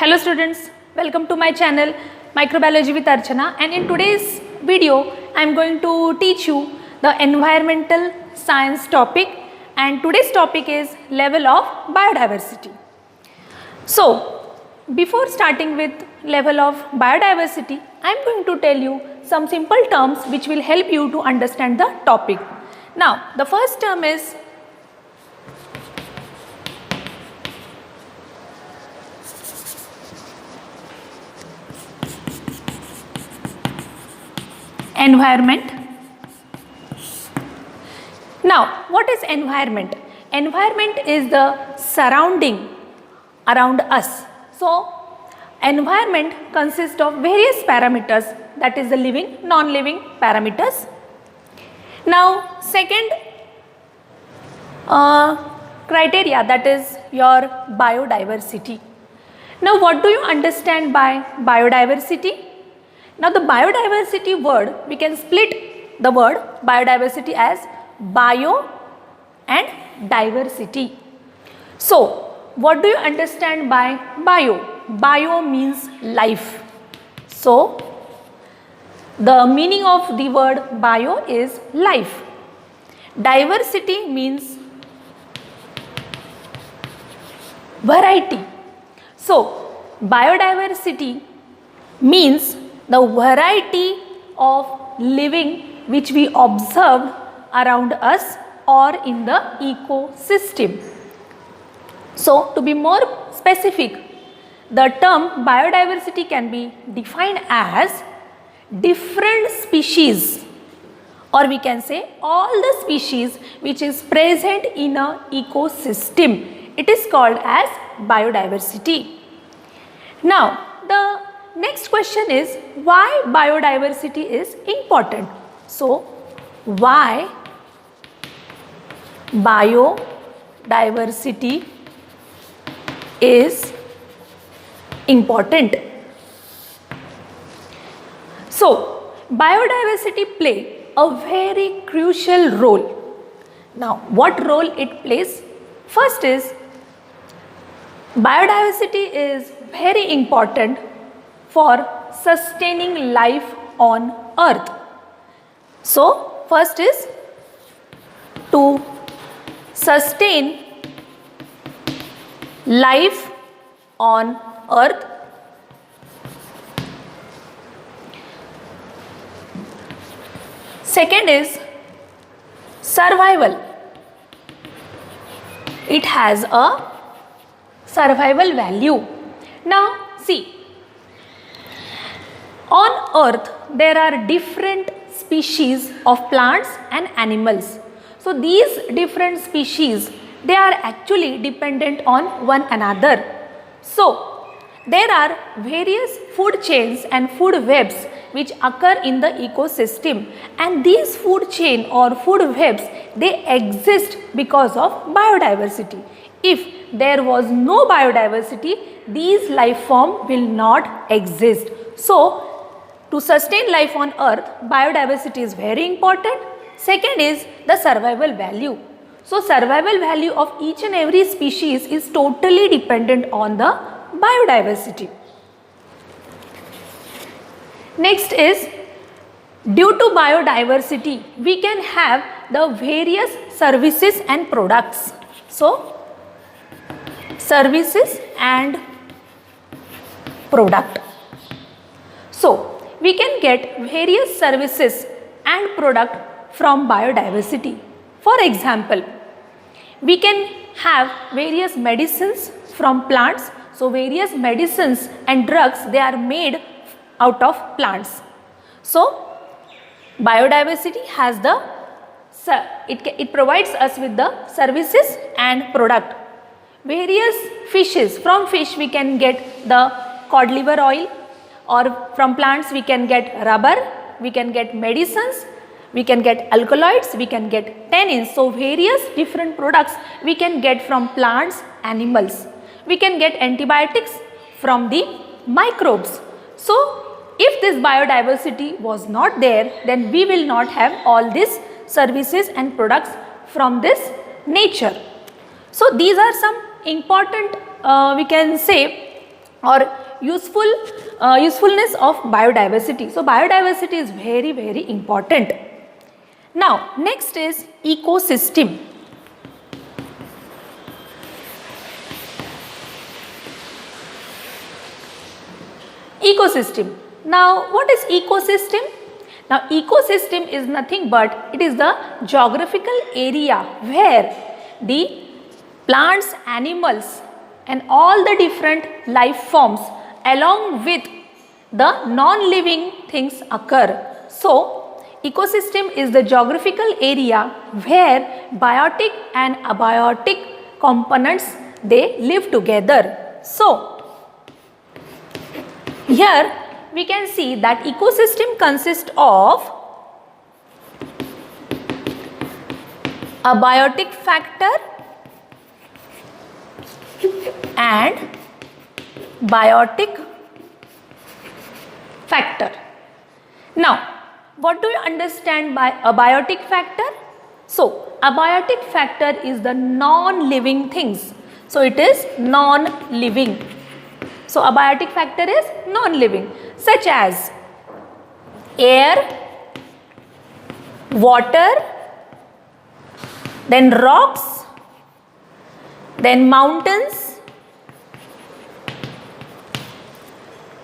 Hello students, welcome to my channel Microbiology with Archana, and in today's video I am going to teach you the environmental science topic, and today's topic is level of biodiversity. So before starting with level of biodiversity, I am going to tell you some simple terms which will help you to understand the topic. Now the first term is environment. Now what is environment? Environment is the surrounding around us. So environment consists of various parameters, that is the living, non-living parameters. Now second criteria, that is your biodiversity. Now what do you understand by biodiversity? Now the biodiversity word, we can split the word biodiversity as bio and diversity. So what do you understand by bio? Bio means life. So the meaning of the word bio is life. Diversity means variety. So biodiversity means the variety of living which we observed around us or in the ecosystem. So to be more specific, the term biodiversity can be defined as different species, or we can say all the species which is present in a ecosystem. It is called as biodiversity. Now the next question is why biodiversity is important. So why biodiversity is important. So biodiversity play a very crucial role. Now what role it plays? First is biodiversity is very important for sustaining life on earth. So first is to sustain life on earth. Second is survival. It has a survival value. Now see, on earth there are different species of plants and animals. So these different species, they are actually dependent on one another. So there are various food chains and food webs which occur in the ecosystem, and these food chain or food webs, they exist because of biodiversity. If there was no biodiversity, these life form will not exist. So to sustain life on earth, biodiversity is very important. Second is the survival value. So survival value of each and every species is totally dependent on the biodiversity. Next is, due to biodiversity, we can have the various services and products. So services and product. So we can get various services and product from biodiversity. For example, we can have various medicines from plants. So various medicines and drugs, they are made out of plants. So biodiversity has the, it provides us with the services and product. Various fishes, from fish we can get the cod liver oil, or from plants we can get rubber, we can get medicines, we can get alkaloids, we can get tannins. So various different products we can get from plants, animals. We can get antibiotics from the microbes. So if this biodiversity was not there, then we will not have all these services and products from this nature. So these are some important we can say or usefulness of biodiversity. So biodiversity is very, very important. Now next is ecosystem. Ecosystem. Now what is ecosystem? Now ecosystem is nothing but it is the geographical area where the plants, animals and all the different life forms along with the non-living things occur. So ecosystem is the geographical area where biotic and abiotic components they live together. So here we can see that ecosystem consists of abiotic factor and biotic factor. Now what do you understand by abiotic factor? So abiotic factor is the non-living things. So it is non-living. So abiotic factor is non-living, such as air, water, then rocks, then mountains.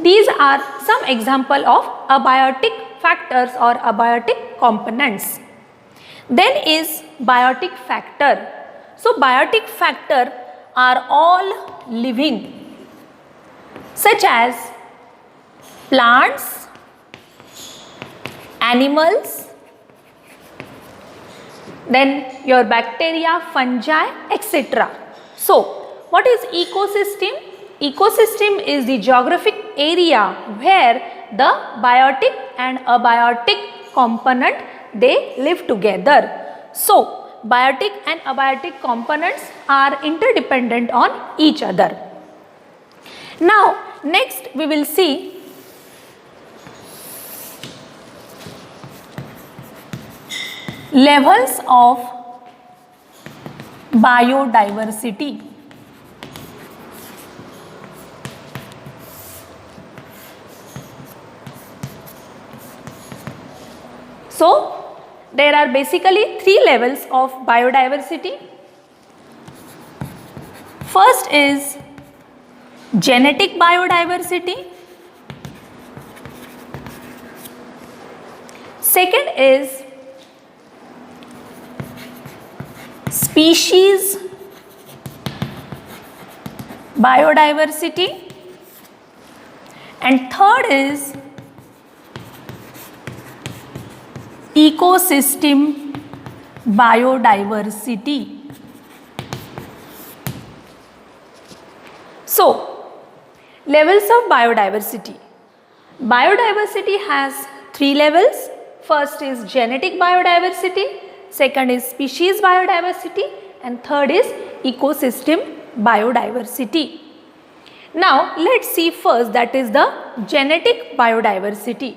These are some example of abiotic factors or abiotic components. Then is biotic factor. So biotic factor are all living, such as plants, animals, then your bacteria, fungi, etc. So what is ecosystem? Ecosystem is the geographic area where the biotic and abiotic component they live together. So biotic and abiotic components are interdependent on each other. Now next we will see levels of biodiversity. So there are basically 3 levels of biodiversity. First is genetic biodiversity. Second is species biodiversity. And third is ecosystem biodiversity. So levels of biodiversity. Biodiversity has 3 levels. First is genetic biodiversity, second is species biodiversity, and third is ecosystem biodiversity. Now let's see first, that is the genetic biodiversity.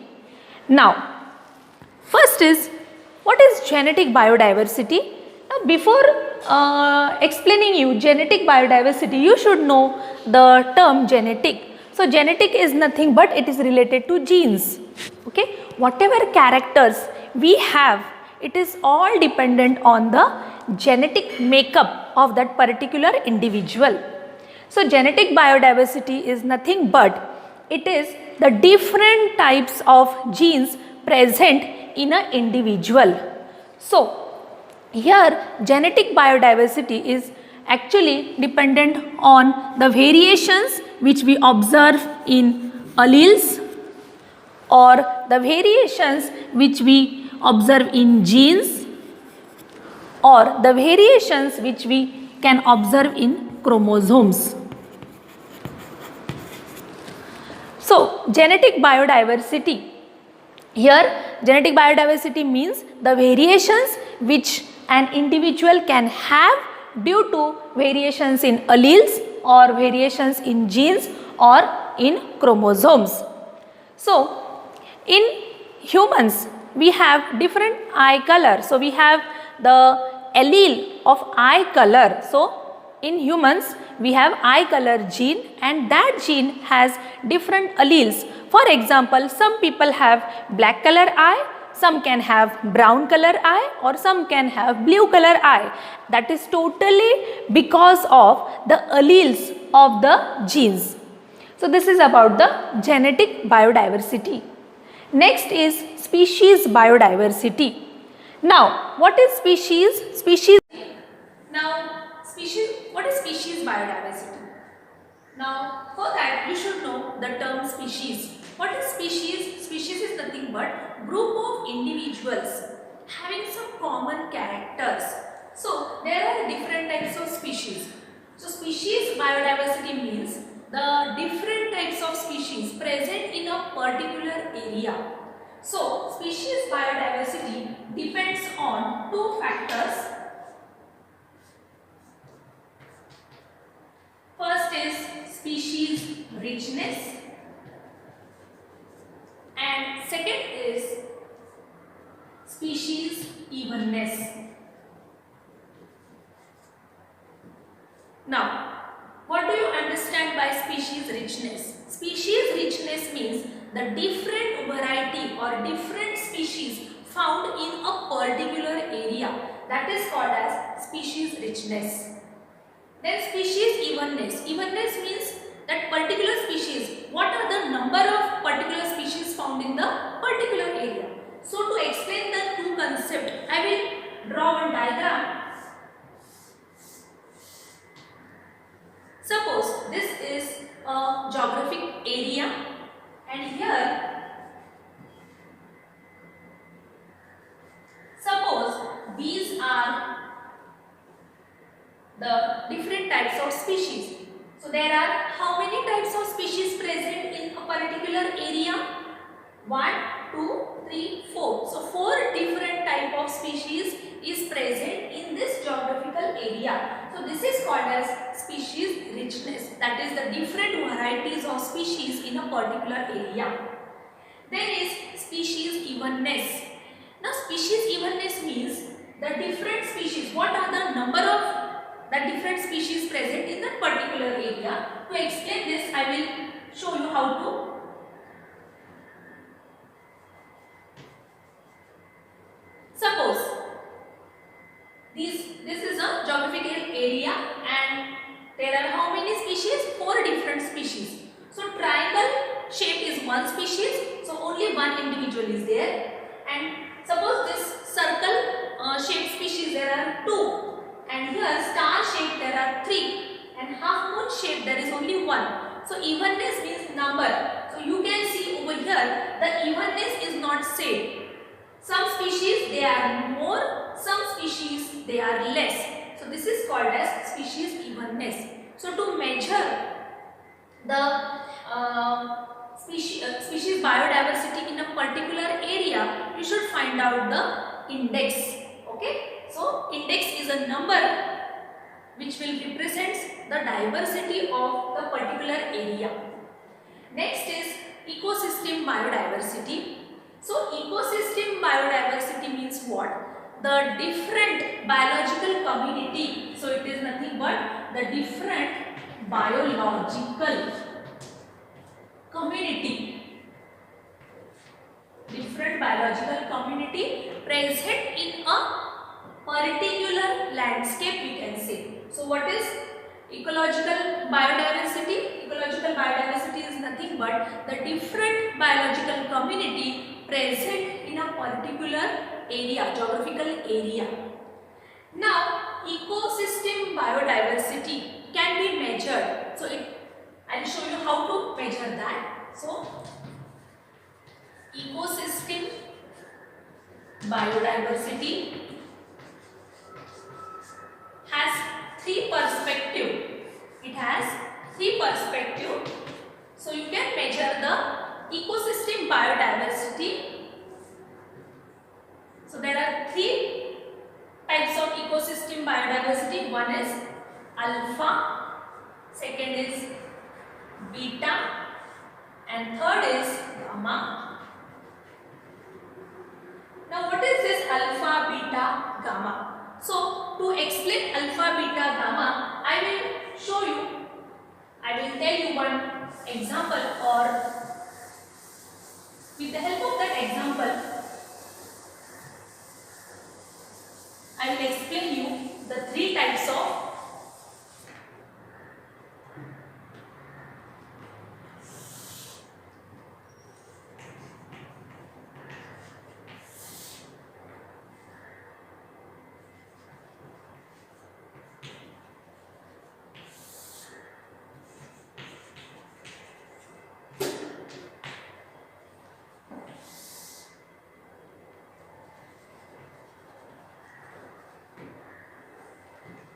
Now first is, what is genetic biodiversity? Now before explaining you genetic biodiversity, you should know the term genetic. So genetic is nothing but it is related to genes. Okay, whatever characters we have, it is all dependent on the genetic makeup of that particular individual. So genetic biodiversity is nothing but it is the different types of genes present in an individual. So here genetic biodiversity is actually dependent on the variations which we observe in alleles or the variations which we observe in genes or the variations which we can observe in chromosomes. So genetic biodiversity, here genetic biodiversity means the variations which an individual can have due to variations in alleles or variations in genes or in chromosomes. So in humans we have different eye color. So we have the allele of eye color. So in humans we have eye color gene, and that gene has different alleles. For example, some people have black color eye, some can have brown color eye, or some can have blue color eye. That is totally because of the alleles of the genes. So this is about the genetic biodiversity. Next is species biodiversity. Now, what is species? What is species biodiversity? Now, for that you should know the term species. What is species? Species is nothing but group of individuals having some common characters. So, there are different types of species. So, species biodiversity means the different types of species present in a particular area. So, species biodiversity depends on two factors. First is species richness, and second is species evenness. Now, what do you understand by species richness? Species richness means the different variety or different species found in a particular area. That is called as species richness. Then species evenness. Evenness means that particular species, what are the number of particular species found in the particular area. So to explain the two concepts, I will draw one diagram. Suppose this is a geographic area, and here suppose these are the different types of species. So there are how many types of species present in a particular area? 1, 2, 3, 4. So 4 different type of species is present in this geographical area. So this is called as species richness. That is the different varieties of species in a particular area. Then is species evenness. Now species evenness means the different species. What are the number of the different species present in that particular area? To explain this, I will show you how to. Suppose this is a geographical area, and there are how many species? 4 different species. So triangle shape is one species, so only one individual is there. And suppose this circle shaped species, there are 2. And here star shape there are 3, and half moon shape there is only 1. So evenness means number. So you can see over here the evenness is not same. Some species they are more, some species they are less. So this is called as species evenness. So to measure the species biodiversity in a particular area, you should find out the index. Okay. So, index is a number which will represent the diversity of the particular area. Next is ecosystem biodiversity. So, ecosystem biodiversity means what? The different biological community. So, it is nothing but the different biological community. Different biological community present in a particular landscape, we can say. So what is ecological biodiversity? Ecological biodiversity is nothing but the different biological community present in a particular area, geographical area. Now ecosystem biodiversity can be measured. So I will show you how to measure that. So ecosystem biodiversity has 3 perspectives. It has 3 perspectives. So you can measure the ecosystem biodiversity. So there are 3 types of ecosystem biodiversity. One is alpha, second is beta, and third is gamma. Now what is this alpha, beta, gamma? So to explain alpha, beta, gamma, I will show you, I will tell you one example, or with the help of that example, I will explain you the three types of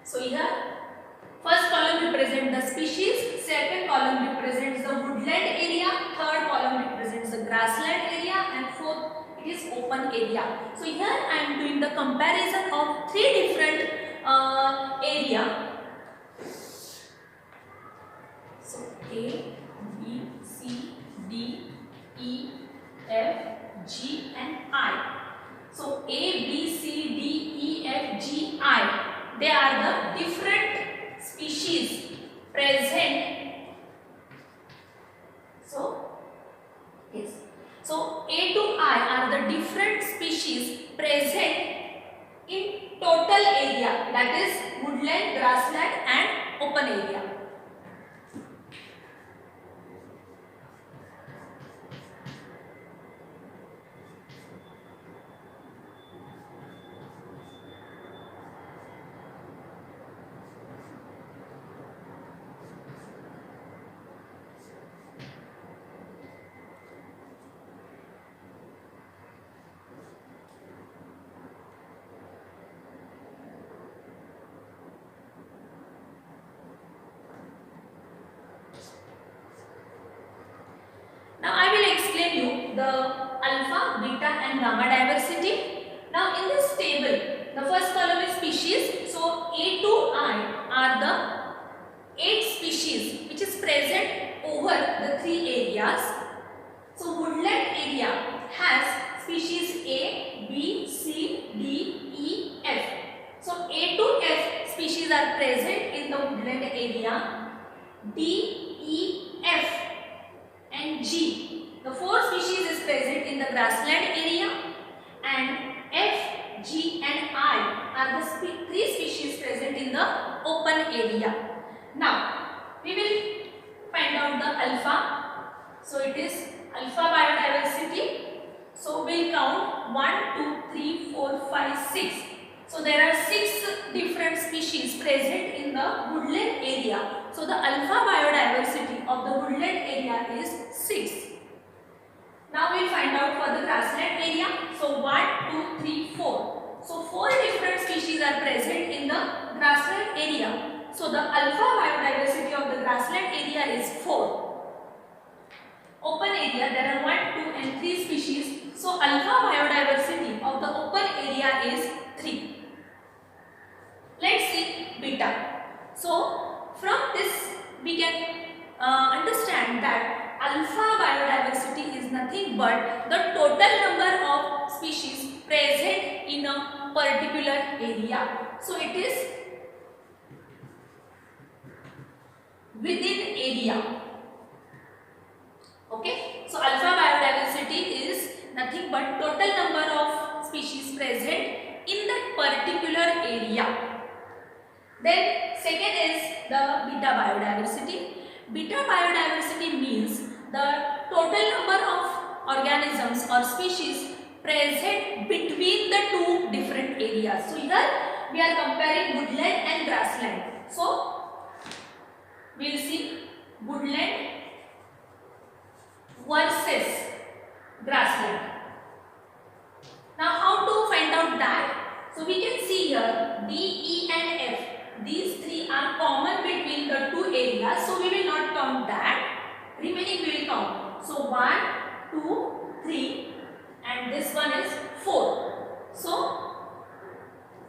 So here, first column represents the species, second column represents the woodland area, third column represents the grassland area, and fourth it is open area. So here I am doing the comparison of three different area. So A, B, C, D, E, F, G and I. So A, B, C, D, E, F, G, I. They are the different species present. So yes. So A to I are the different species present in total area, that is woodland, grassland and open area. Now I will explain you the alpha, beta and gamma diversity. Now in this table, the first column is species. So A to I are the 8 species which is present over the 3 areas. So woodland area has species A, B, C, D, E, F. So A to F species are present in the woodland area. D, E, F and G, the 4 species is present in the grassland area, and F, G and I are the 3 species present in the open area. Now we will find out the alpha. So it is alpha biodiversity. So we'll count 1, 2, 3, 4, 5, 6. So there are 6 different species present in the woodland area. So the alpha biodiversity of the woodland area is 6. Now we'll find out for the grassland area. So 1, 2, 3, 4. So 4 different species are present in the grassland area. So the alpha biodiversity of the grassland area is 4. Open area, there are 1, 2 and 3 species. So alpha biodiversity of the open area is 3. Let's see beta. So from this we can understand that alpha biodiversity is nothing but the total number of species present in a particular area. So it is within area. Okay. So alpha biodiversity is nothing but total number of species present in that particular area. Then second is the beta biodiversity. Beta biodiversity means the total number of organisms or species present between the 2 different areas. So here we are comparing woodland and grassland. So we will see woodland versus grassland. Now how to find out that? So we can see here D, E and F. These 3 are common between the 2 areas. So we will not count that. Remaining we will count. So 1, 2, 3 and this one is 4. So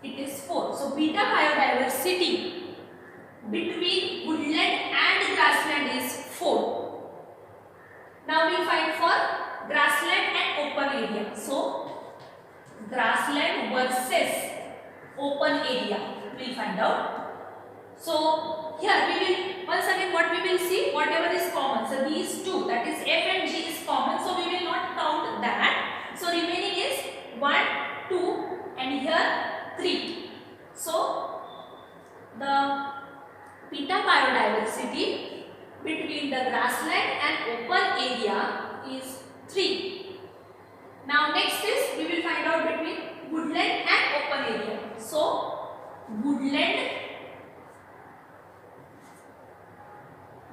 it is 4. So beta biodiversity between woodland and grassland is 4. Now we find for grassland and open area. So grassland versus open area we will find out. So here we will once again what we will see, whatever is common. So these two, that is F and G is common. So we will not count that. So remaining is 1, 2 and here 3. So the beta biodiversity between the grassland and open area is 3. Now next is we will find out between woodland and open area. So woodland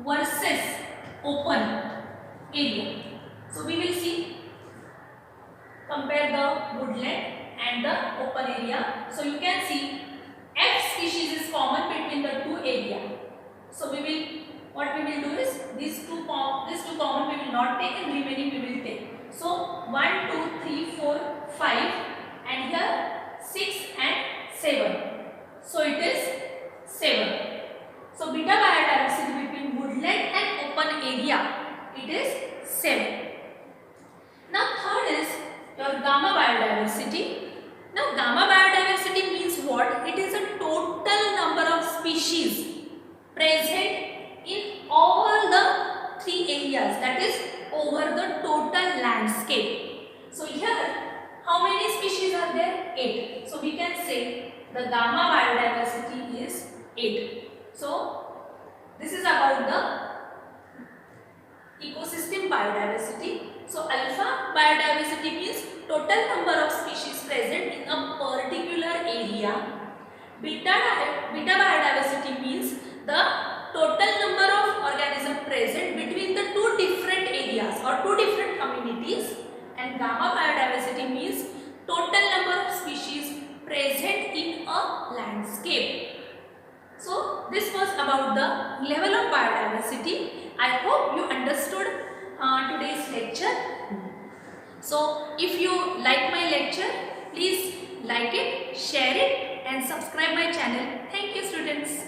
versus open area. So we will see, compare the woodland and the open area. So you can see F species is common between the two area. So we will, what we will do is these two common we will not take and remaining we will take. So 1, 2, 3, 4, 5 and here 6 and 7. So it is 7. So beta biodiversity between woodland and open area, it is 7. Now third is your gamma biodiversity. Now gamma biodiversity means what? It is a total number of species present in all the 3 areas, that is over the total landscape. So here how many species are there? 8. So we can say the gamma biodiversity is 8. So this is about the ecosystem biodiversity. So alpha biodiversity means total number of species present in a particular area. Beta biodiversity means the total number of organisms present between the two different areas or two different communities. And gamma biodiversity means total number of species present in a landscape. So this was about the level of biodiversity. I hope you understood today's lecture. So if you like my lecture, please like it, share it and subscribe my channel. Thank you students.